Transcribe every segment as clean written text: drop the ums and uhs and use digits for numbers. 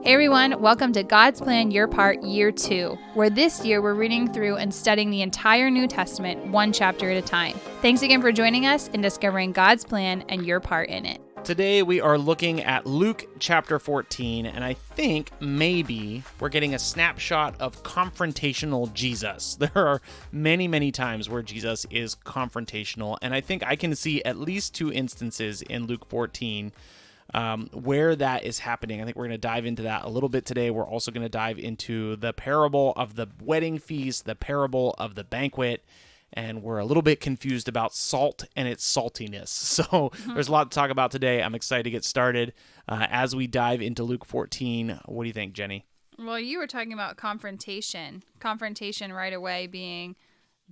Hey everyone, welcome to God's Plan Your Part Year 2, where this year we're reading through and studying the entire New Testament one chapter at a time. Thanks again for joining us in discovering God's plan and your part in it. Today we are looking at Luke chapter 14, and I think maybe we're getting a snapshot of confrontational Jesus. There are many, many times where Jesus is confrontational, and I think I can see at least two instances in Luke 14 where that is happening. I think we're going to dive into that a little bit today. We're also going to dive into the parable of the wedding feast, the parable of the banquet, and we're a little bit confused about salt and its saltiness. So there's a lot to talk about today. I'm excited to get started. As we dive into Luke 14, what do you think, Jenny? Well, you were talking about confrontation. Confrontation right away being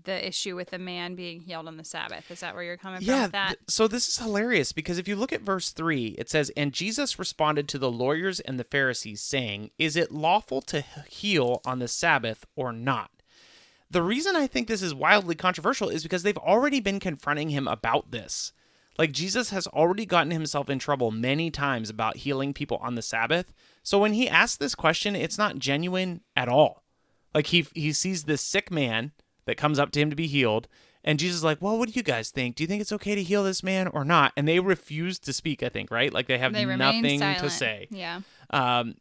the issue with the man being healed on the Sabbath. Is that where you're coming from with that? So this is hilarious because if you look at verse 3, it says, "And Jesus responded to the lawyers and the Pharisees, saying, 'Is it lawful to heal on the Sabbath or not?'" The reason I think this is wildly controversial is because they've already been confronting him about this. Like, Jesus has already gotten himself in trouble many times about healing people on the Sabbath. So when he asks this question, it's not genuine at all. Like, he sees this sick man that comes up to him to be healed, and Jesus is like, "Well, what do you guys think? Do you think it's okay to heal this man or not?" And they refuse to speak, I think, right? Like, they have nothing to say. Yeah. How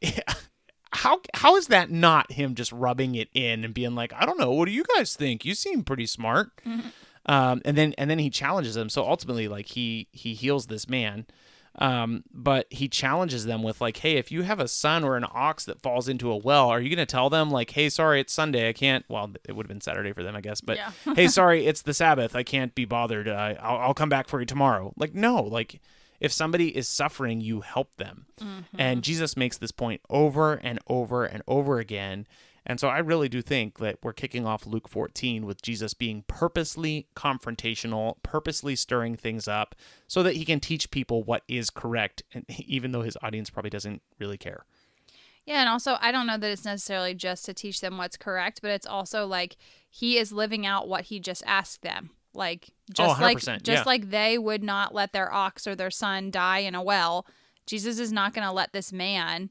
is that not him just rubbing it in and being like, "I don't know, what do you guys think? You seem pretty smart." Mm-hmm. And then he challenges them. So ultimately, like, he heals this man. But he challenges them with, like, "Hey, if you have a son or an ox that falls into a well, are you going to tell them, like, 'Hey, sorry, it's Sunday, I can't,' well, it would have been Saturday for them, I guess, but Yeah. 'Hey, sorry, it's the Sabbath, I can't be bothered, I'll come back for you tomorrow.'" Like, no, like, if somebody is suffering, you help them. Mm-hmm. And Jesus makes this point over and over and over again. And so I really do think that we're kicking off Luke 14 with Jesus being purposely confrontational, purposely stirring things up so that he can teach people what is correct, and even though his audience probably doesn't really care. Yeah, and also I don't know that it's necessarily just to teach them what's correct, but it's also like he is living out what he just asked them. Like just 100%, like they would not let their ox or their son die in a well, Jesus is not going to let this man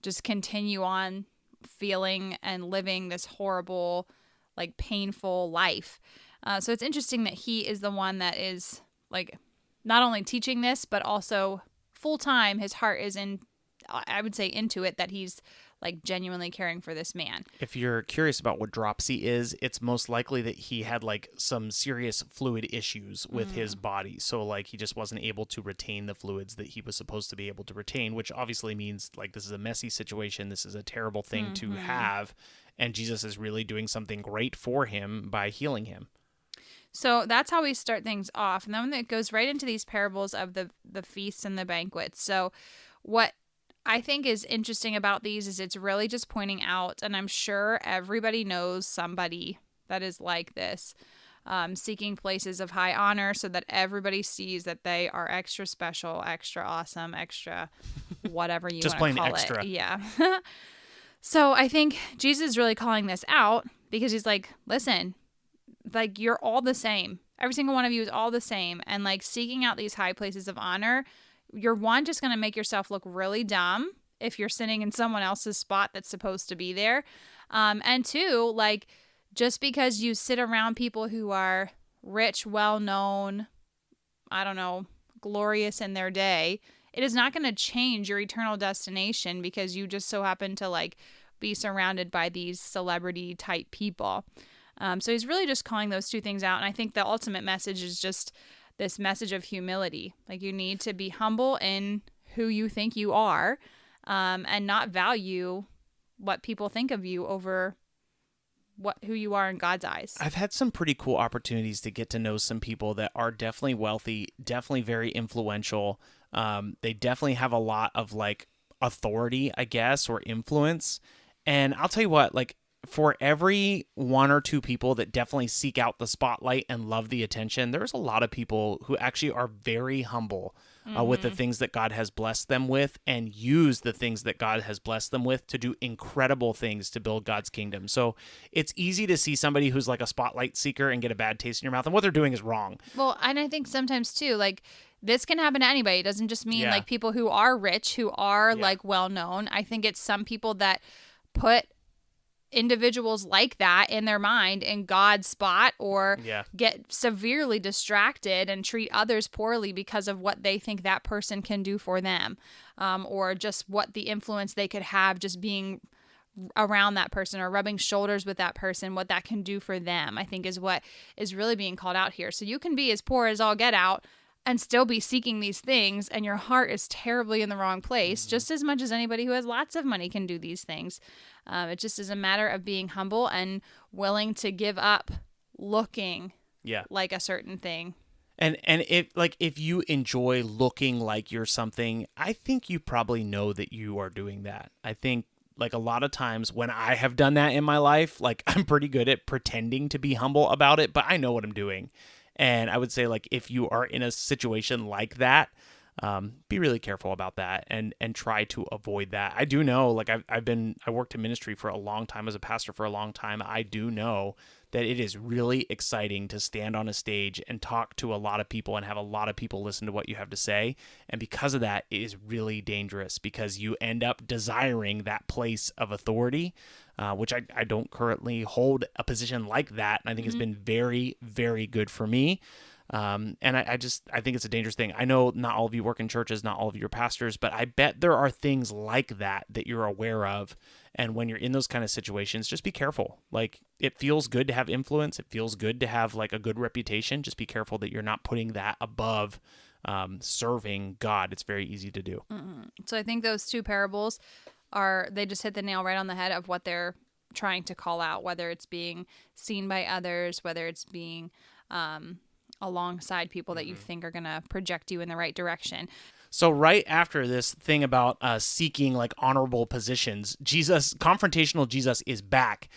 just continue on feeling and living this horrible, like, painful life. So it's interesting that he is the one that is, like, not only teaching this, but also full time his heart is in, I would say, into it, that he's, like, genuinely caring for this man. If you're curious about what dropsy is, it's most likely that he had, like, some serious fluid issues with his body. So, like, he just wasn't able to retain the fluids that he was supposed to be able to retain, which obviously means, like, this is a messy situation. This is a terrible thing to have. And Jesus is really doing something great for him by healing him. So that's how we start things off. And then it goes right into these parables of the feasts and the banquets. So what I think is interesting about these is it's really just pointing out, and I'm sure everybody knows somebody that is like this, seeking places of high honor so that everybody sees that they are extra special, extra awesome, extra whatever you just want to call extra. it. Yeah. So I think Jesus is really calling this out because he's like, listen, like, you're all the same. Every single one of you is all the same. And, like, seeking out these high places of honor, you're, one, just going to make yourself look really dumb if you're sitting in someone else's spot that's supposed to be there. And two, like, just because you sit around people who are rich, well-known, I don't know, glorious in their day, it is not going to change your eternal destination because you just so happen to, like, be surrounded by these celebrity-type people. So he's really just calling those two things out. And I think the ultimate message is just this message of humility. Like, you need to be humble in who you think you are, and not value what people think of you over who you are in God's eyes. I've had some pretty cool opportunities to get to know some people that are definitely wealthy, definitely very influential. They definitely have a lot of, like, authority, I guess, or influence. And I'll tell you what, like, for every one or two people that definitely seek out the spotlight and love the attention, there's a lot of people who actually are very humble with the things that God has blessed them with, and use the things that God has blessed them with to do incredible things to build God's kingdom. So it's easy to see somebody who's like a spotlight seeker and get a bad taste in your mouth, and what they're doing is wrong. Well, and I think sometimes too, like, this can happen to anybody. It doesn't just mean Yeah. like people who are rich, who are Yeah. like well known. I think it's some people that put individuals like that in their mind in God's spot, or Yeah. get severely distracted and treat others poorly because of what they think that person can do for them, or just what the influence they could have just being around that person or rubbing shoulders with that person, what that can do for them, I think is what is really being called out here. So you can be as poor as all get out and still be seeking these things, and your heart is terribly in the wrong place, just as much as anybody who has lots of money can do these things. It just is a matter of being humble and willing to give up looking Yeah. like a certain thing. And if you enjoy looking like you're something, I think you probably know that you are doing that. I think like a lot of times when I have done that in my life, like I'm pretty good at pretending to be humble about it, but I know what I'm doing. And I would say like if you are in a situation like that, be really careful about that and try to avoid that. I do know, like I worked in ministry for a long time, as a pastor for a long time. I do know that it is really exciting to stand on a stage and talk to a lot of people and have a lot of people listen to what you have to say. And because of that, it is really dangerous because you end up desiring that place of authority, which I don't currently hold a position like that. And I think it's been very, very good for me. And I think it's a dangerous thing. I know not all of you work in churches, not all of you are pastors, but I bet there are things like that you're aware of. And when you're in those kind of situations, just be careful. Like, it feels good to have influence. It feels good to have like a good reputation. Just be careful that you're not putting that above serving God. It's very easy to do. So I think those two parables they just hit the nail right on the head of what they're trying to call out, whether it's being seen by others, whether it's being alongside people that you think are going to project you in the right direction. So right after this thing about seeking like honorable positions, confrontational Jesus is back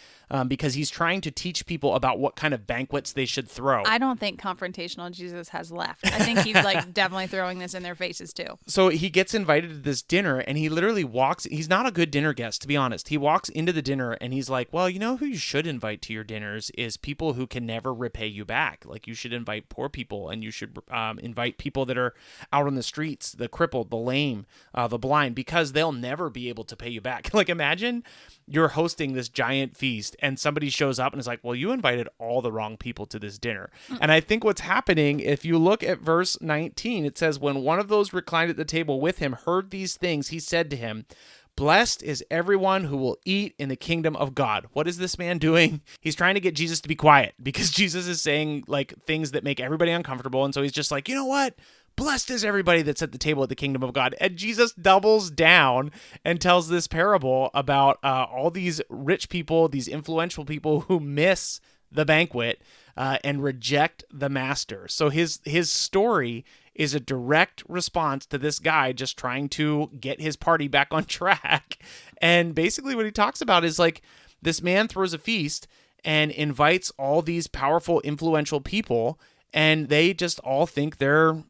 because he's trying to teach people about what kind of banquets they should throw. I don't think confrontational Jesus has left. I think he's like definitely throwing this in their faces too. So he gets invited to this dinner and he literally he's not a good dinner guest, to be honest. He walks into the dinner and he's like, well, you know who you should invite to your dinners is people who can never repay you back. Like, you should invite poor people, and you should invite people that are out on the streets, the crippled, the lame, the blind, because they'll never be able to pay you back. Like, imagine you're hosting this giant feast and somebody shows up and is like, well, you invited all the wrong people to this dinner. And I think what's happening, if you look at verse 19, it says, when one of those reclined at the table with him heard these things, he said to him, blessed is everyone who will eat in the kingdom of God. What is this man doing? He's trying to get Jesus to be quiet because Jesus is saying like things that make everybody uncomfortable. And so he's just like, you know what? Blessed is everybody that's at the table at the kingdom of God. And Jesus doubles down and tells this parable about all these rich people, these influential people who miss the banquet and reject the master. So his story is a direct response to this guy just trying to get his party back on track. And basically what he talks about is like, this man throws a feast and invites all these powerful, influential people, and they just all think they're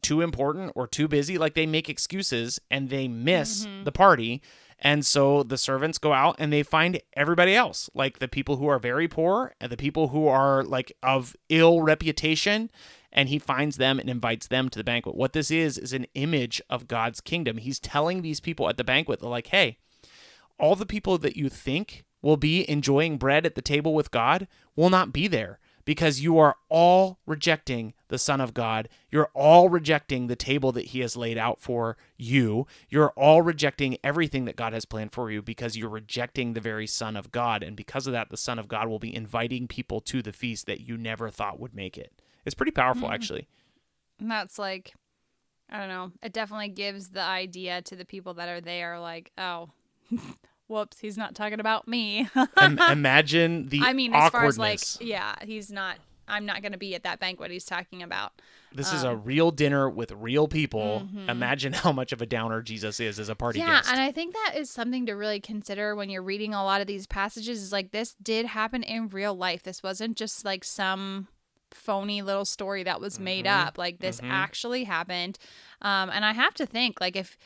too important or too busy. Like, they make excuses and they miss the party. And so the servants go out and they find everybody else, like the people who are very poor and the people who are like of ill reputation. And he finds them and invites them to the banquet. What this is an image of God's kingdom. He's telling these people at the banquet, they're like, hey, all the people that you think will be enjoying bread at the table with God will not be there, because you are all rejecting the Son of God. You're all rejecting the table that he has laid out for you. You're all rejecting everything that God has planned for you because you're rejecting the very Son of God. And because of that, the Son of God will be inviting people to the feast that you never thought would make it. It's pretty powerful, actually. And that's like, I don't know. It definitely gives the idea to the people that are there, like, oh, whoops, he's not talking about me. Imagine the awkwardness. As far as like, yeah, I'm not going to be at that banquet he's talking about. This is a real dinner with real people. Imagine how much of a downer Jesus is as a party guest. Yeah, and I think that is something to really consider when you're reading a lot of these passages, is like, this did happen in real life. This wasn't just like some phony little story that was made up. Like, this actually happened. And I have to think, like, if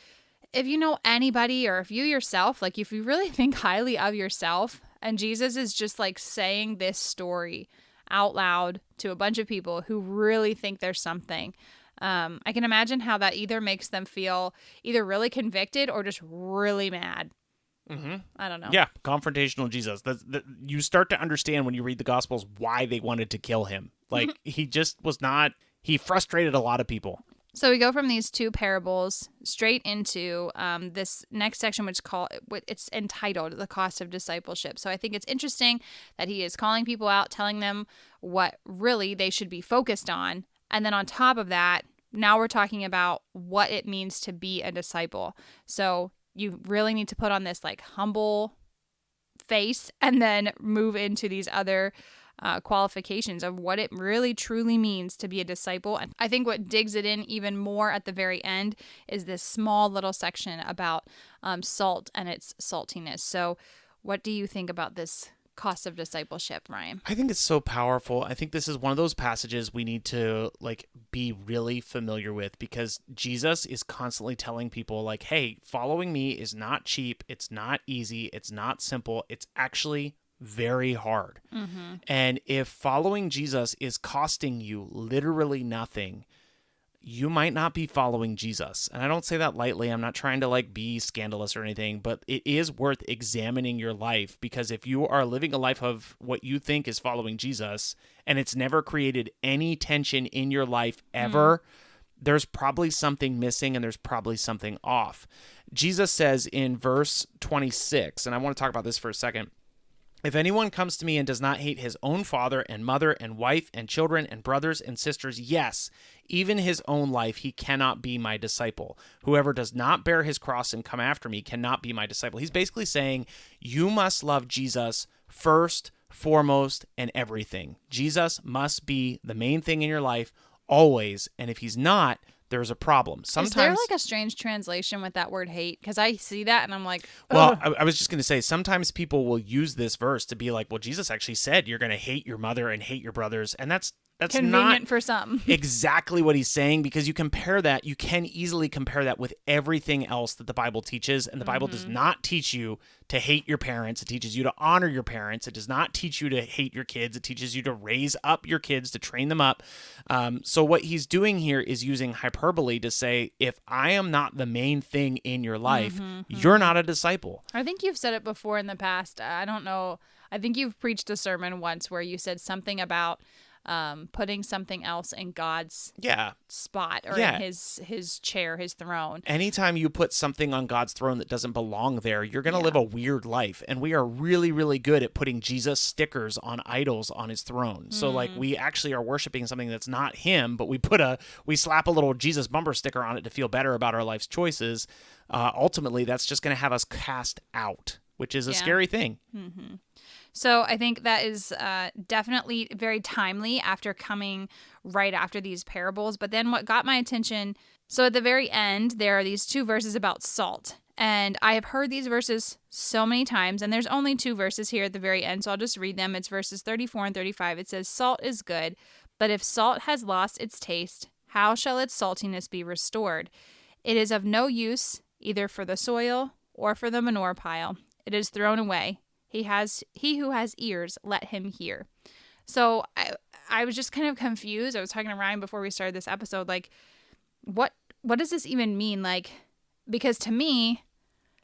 you know anybody, or if you yourself, like, if you really think highly of yourself, and Jesus is just like saying this story out loud to a bunch of people who really think there's something, I can imagine how that either makes them feel either really convicted or just really mad. I don't know. Yeah, confrontational Jesus. You start to understand when you read the Gospels why they wanted to kill him. Like, he just was not, he frustrated a lot of people. So we go from these two parables straight into this next section, which it's entitled "The Cost of Discipleship." So I think it's interesting that he is calling people out, telling them what really they should be focused on, and then on top of that, now we're talking about what it means to be a disciple. So you really need to put on this like humble face, and then move into these other qualifications of what it really truly means to be a disciple. And I think what digs it in even more at the very end is this small little section about salt and its saltiness. So what do you think about this cost of discipleship, Ryan? I think it's so powerful. I think this is one of those passages we need to like be really familiar with, because Jesus is constantly telling people like, hey, following me is not cheap. It's not easy. It's not simple. It's actually very hard. And if following Jesus is costing you literally nothing, you might not be following Jesus. And I don't say that lightly. I'm not trying to like be scandalous or anything, but it is worth examining your life, because if you are living a life of what you think is following Jesus and it's never created any tension in your life ever, there's probably something missing and there's probably something off. Jesus says in verse 26, and I want to talk about this for a second, if anyone comes to me and does not hate his own father and mother and wife and children and brothers and sisters, yes, even his own life, he cannot be my disciple. Whoever does not bear his cross and come after me cannot be my disciple. He's basically saying you must love Jesus first, foremost, and everything. Jesus must be the main thing in your life always. And if he's not, there's a problem. Sometimes, is there like a strange translation with that word hate? Because I see that and I'm like, well, I was just going to say, sometimes people will use this verse to be like, well, Jesus actually said you're going to hate your mother and hate your brothers. And that's convenient not for some. exactly what he's saying, because you can easily compare that with everything else that the Bible teaches. And the Bible does not teach you to hate your parents. It teaches you to honor your parents. It does not teach you to hate your kids. It teaches you to raise up your kids, to train them up. So what he's doing here is using hyperbole to say, if I am not the main thing in your life, you're not a disciple. I think you've said it before in the past. I don't know. I think you've preached a sermon once where you said something about putting something else in God's spot or in his chair, his throne. Anytime you put something on God's throne that doesn't belong there, you're going to live a weird life. And we are really, really good at putting Jesus stickers on idols on his throne. So like we actually are worshiping something that's not him, but we slap a little Jesus bumper sticker on it to feel better about our life's choices. Ultimately, that's just going to have us cast out, which is a scary thing. So I think that is definitely very timely after coming right after these parables. But then what got my attention, so at the very end, there are these two verses about salt. And I have heard these verses so many times, and there's only two verses here at the very end, so I'll just read them. It's verses 34 and 35. It says, "Salt is good, but if salt has lost its taste, how shall its saltiness be restored? It is of no use either for the soil or for the manure pile. It is thrown away. He who has ears, let him hear." So I was just kind of confused. I was talking to Ryan before we started this episode, like, what does this even mean? Like, because to me,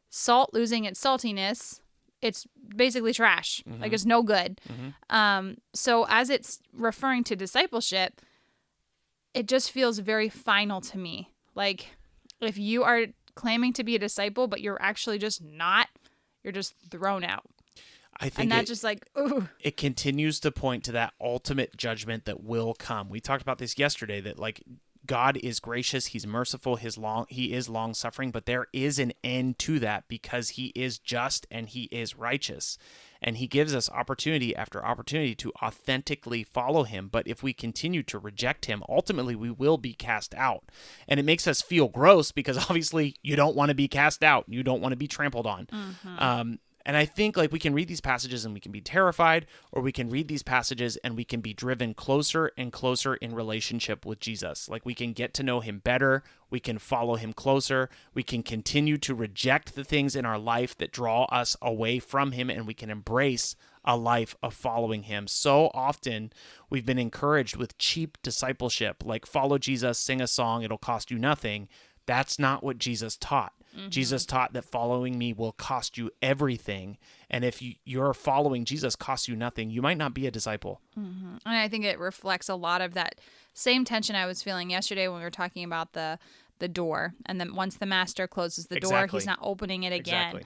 salt losing its saltiness, it's basically trash. Like, it's no good. So as it's referring to discipleship, it just feels very final to me. Like, if you are claiming to be a disciple, but you're actually just not, you're just thrown out. I think and that's just like, ooh. It continues to point to that ultimate judgment that will come. We talked about this yesterday, that like God is gracious, he's merciful, he is long suffering, but there is an end to that because he is just and he is righteous. And he gives us opportunity after opportunity to authentically follow him. But if we continue to reject him, ultimately we will be cast out. And it makes us feel gross because obviously you don't want to be cast out. You don't want to be trampled on. And I think like we can read these passages and we can be terrified, or we can read these passages and we can be driven closer and closer in relationship with Jesus. Like we can get to know him better. We can follow him closer. We can continue to reject the things in our life that draw us away from him, and we can embrace a life of following him. So often we've been encouraged with cheap discipleship, like follow Jesus, sing a song, it'll cost you nothing. That's not what Jesus taught. Jesus taught that following me will cost you everything. And if your following Jesus costs you nothing, you might not be a disciple. And I think it reflects a lot of that same tension I was feeling yesterday when we were talking about the door. And then once the master closes the door, he's not opening it again.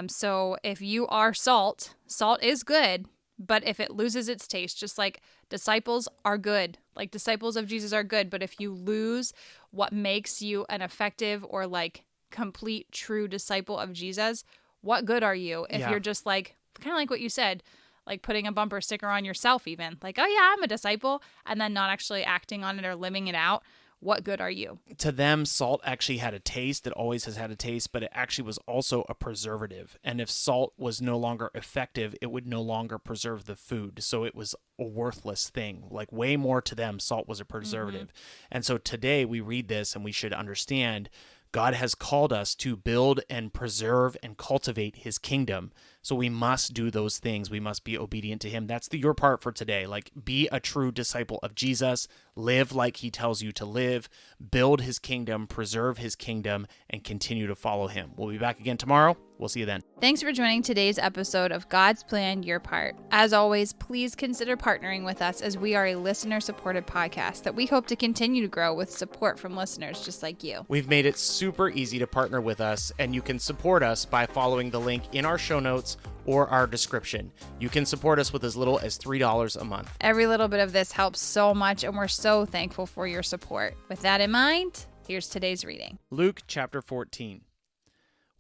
So if you are salt is good. But if it loses its taste, just like disciples are good, like disciples of Jesus are good. But if you lose what makes you an effective or like complete true disciple of Jesus, what good are you if you're just like, kind of like what you said, like putting a bumper sticker on yourself even, like, oh yeah, I'm a disciple, and then not actually acting on it or living it out? What good are you? To them, salt actually had a taste. It always has had a taste, but it actually was also a preservative. And if salt was no longer effective, it would no longer preserve the food. So it was a worthless thing. Like way more to them, salt was a preservative. And so today we read this and we should understand God has called us to build and preserve and cultivate his kingdom. So we must do those things. We must be obedient to him. That's your part for today. Like, be a true disciple of Jesus. Live like he tells you to live. Build his kingdom, preserve his kingdom, and continue to follow him. We'll be back again tomorrow. We'll see you then. Thanks for joining today's episode of God's Plan, Your Part. As always, please consider partnering with us, as we are a listener-supported podcast that we hope to continue to grow with support from listeners just like you. We've made it super easy to partner with us, and you can support us by following the link in our show notes or our description. You can support us with as little as $3 a month. Every little bit of this helps so much, and we're so thankful for your support. With that in mind, here's today's reading. Luke chapter 14.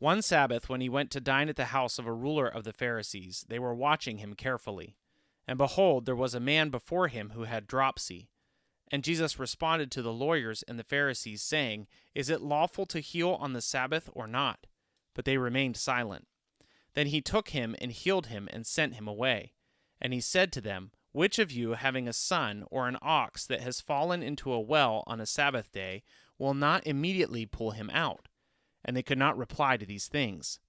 One Sabbath, when he went to dine at the house of a ruler of the Pharisees, they were watching him carefully. And behold, there was a man before him who had dropsy. And Jesus responded to the lawyers and the Pharisees, saying, Is it lawful to heal on the Sabbath or not? But they remained silent. Then he took him and healed him and sent him away. And he said to them, Which of you, having a son or an ox that has fallen into a well on a Sabbath day, will not immediately pull him out? And they could not reply to these things.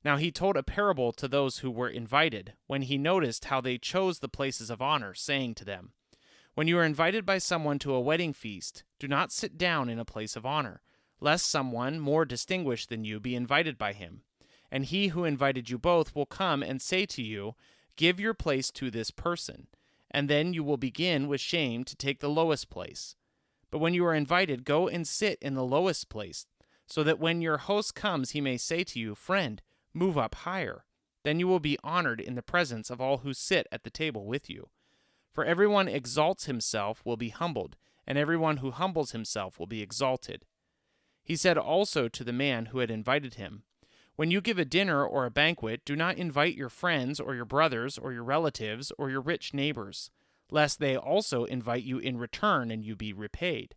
Now he told a parable to those who were invited, when he noticed how they chose the places of honor, saying to them, When you are invited by someone to a wedding feast, do not sit down in a place of honor, lest someone more distinguished than you be invited by him. And he who invited you both will come and say to you, Give your place to this person, and then you will begin with shame to take the lowest place. But when you are invited, go and sit in the lowest place, so that when your host comes, he may say to you, Friend, move up higher. Then you will be honored in the presence of all who sit at the table with you. For everyone exalts himself will be humbled, and everyone who humbles himself will be exalted. He said also to the man who had invited him, When you give a dinner or a banquet, do not invite your friends or your brothers or your relatives or your rich neighbors, lest they also invite you in return and you be repaid.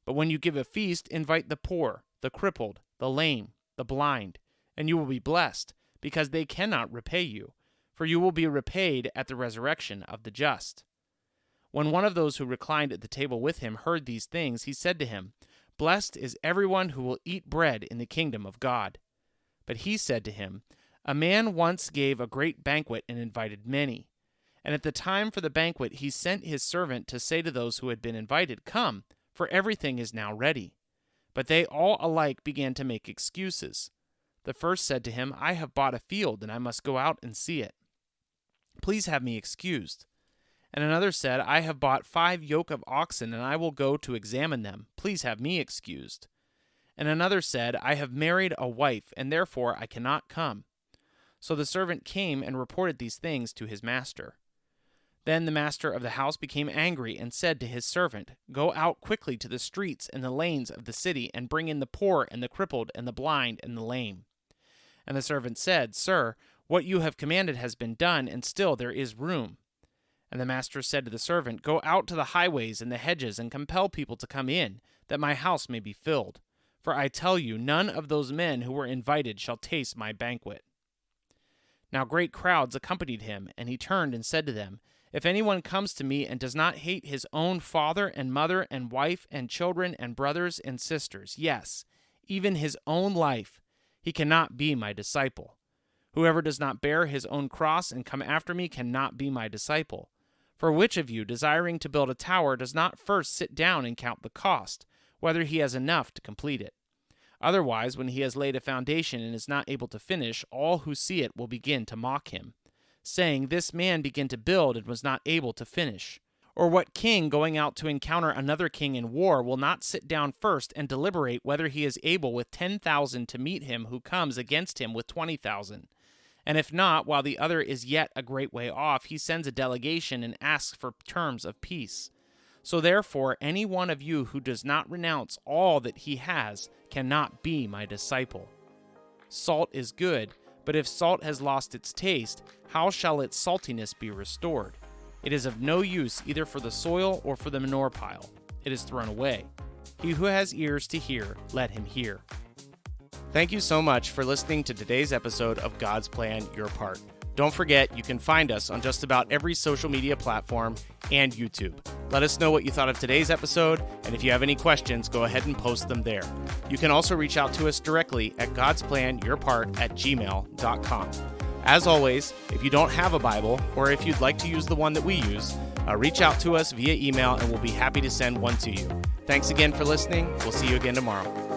But when you give a feast, invite the poor, the crippled, the lame, the blind, and you will be blessed, because they cannot repay you, for you will be repaid at the resurrection of the just. When one of those who reclined at the table with him heard these things, he said to him, Blessed is everyone who will eat bread in the kingdom of God. But he said to him, A man once gave a great banquet and invited many. And at the time for the banquet he sent his servant to say to those who had been invited, Come, for everything is now ready. But they all alike began to make excuses. The first said to him, I have bought a field, and I must go out and see it. Please have me excused. And another said, I have bought 5 yoke of oxen, and I will go to examine them. Please have me excused. And another said, I have married a wife, and therefore I cannot come. So the servant came and reported these things to his master. Then the master of the house became angry and said to his servant, Go out quickly to the streets and the lanes of the city, and bring in the poor and the crippled and the blind and the lame. And the servant said, Sir, what you have commanded has been done, and still there is room. And the master said to the servant, Go out to the highways and the hedges, and compel people to come in, that my house may be filled. For I tell you, none of those men who were invited shall taste my banquet. Now great crowds accompanied him, and he turned and said to them, If anyone comes to me and does not hate his own father and mother and wife and children and brothers and sisters, yes, even his own life, he cannot be my disciple. Whoever does not bear his own cross and come after me cannot be my disciple. For which of you, desiring to build a tower, does not first sit down and count the cost, whether he has enough to complete it? Otherwise, when he has laid a foundation and is not able to finish, all who see it will begin to mock him, saying, This man began to build and was not able to finish. Or what king, going out to encounter another king in war, will not sit down first and deliberate whether he is able with 10,000 to meet him who comes against him with 20,000? And if not, while the other is yet a great way off, he sends a delegation and asks for terms of peace. So therefore, any one of you who does not renounce all that he has cannot be my disciple. Salt is good, but if salt has lost its taste, how shall its saltiness be restored? It is of no use either for the soil or for the manure pile. It is thrown away. He who has ears to hear, let him hear. Thank you so much for listening to today's episode of God's Plan, Your Part. Don't forget, you can find us on just about every social media platform and YouTube. Let us know what you thought of today's episode, and if you have any questions, go ahead and post them there. You can also reach out to us directly at godsplanyourpart@gmail.com. As always, if you don't have a Bible, or if you'd like to use the one that we use, reach out to us via email, and we'll be happy to send one to you. Thanks again for listening. We'll see you again tomorrow.